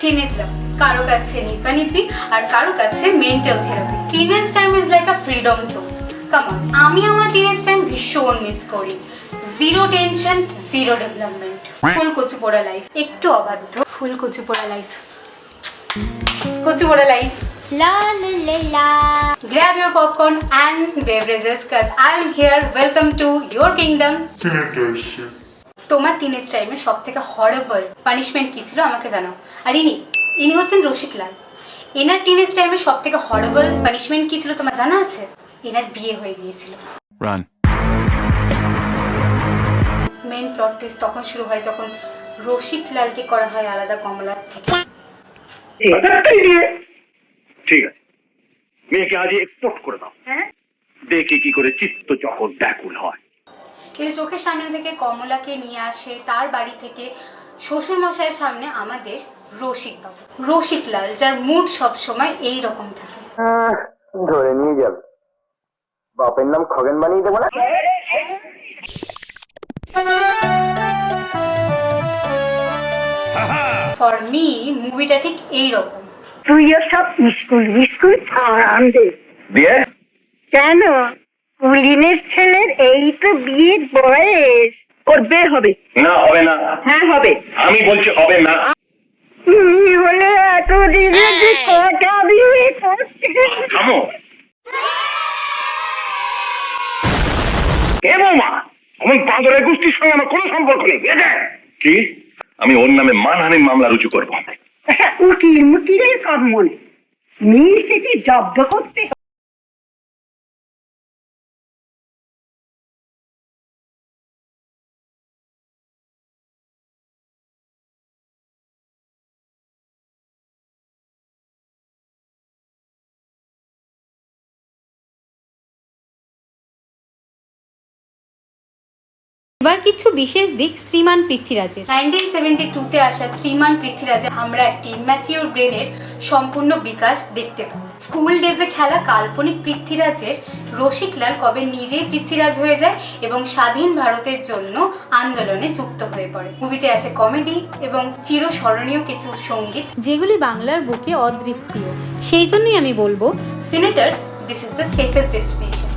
Teenage লাভ, কারো কাছে নিব্বানিব্বি আর কারো কাছে mental therapy. Teenage time is like a freedom zone. Come on, আমি আমার টিনেজ টাইম ভীষণ মিস করি। Zero tension, zero development, full কচু পোড়া লাইফ। একটু অবাধ্য, ফুল কচু পোড়া লাইফ, কচু পোড়া life. La la la la. Grab your popcorn and beverages cause I am here. Welcome to your kingdom. তোমার টিনেজ টাইমে সব থেকে হরেবল পানিশমেন্ট কি ছিল আমাকে জানাও। আর ইনি হচ্ছেন রসিক লাল। এনার টিনেজ টাইমে সব থেকে হরেবল পানিশমেন্ট কি ছিল তোমার জানা আছে? এনার বিয়ে হয়ে গিয়েছিল। মেন প্লট টুইস্ট তখন শুরু হয় যখন রসিক লালকে করা হয় আলাদা কমলার থেকে। ঠিক আছে, মেয়েকে আজ এক্সপোর্ট করে দাও। হ্যাঁ, দেখে কি করে চিত্ত যখন ব্যাকুল হয়। কিন্তু চোখের সামনে থেকে কমলাকে নিয়ে আসে তার বাড়ি থেকে শ্বশুর মশাইয়ের সামনে আমাদের রসিক বাবু, রসিক লাল, যার মুড সব সময় এই রকম থাকে। ধরে নিয়ে যাবে, বাপের নাম খগেন বানিয়ে দেবো না। ফর মি মুভিটা ঠিক এই রকম। তুইও সব স্কুল ছাড়ান দে। দিয়ে কেন? কুলিনের ছেলের এই তো বিয়ের বয়স, ওর বিয়ে হবে। না, হবে না। হ্যাঁ হবে। আমি বলছি হবে না। তুমি হলে এত দিনে যে কটা বিয়ে করছে। থামো। এ বৌমা, আমার বাঁদরের গোষ্ঠীর সঙ্গে আমার কোনো সম্পর্ক নেই। কি? আমি ওর নামে মানহানির মামলা রুজু করবো। উকিলের কম মনে মিল সেটি জব্দ করতে। এবার কিছু বিশেষ দিক শ্রীমান পৃথ্বীরাজের। 1972-তে আসা শ্রীমান পৃথ্বীরাজে আমরা একটি ইম্যাচিওর ব্রেনের সম্পূর্ণ বিকাশ দেখতে পাই। স্কুল ডেজে খেলা কাল্পনিক পৃথ্বীরাজের রসিকলাল কবে নিজেই পৃথ্বীরাজ হয়ে যায় এবং স্বাধীন ভারতের জন্য আন্দোলনে যুক্ত হয়ে পড়ে। মুভিতে আছে কমেডি এবং চিরস্মরণীয় কিছু সঙ্গীত, যেগুলি বাংলার বুকে অদ্বিতীয়। সেই জন্যই আমি বলবো, senators, this is the safest destination.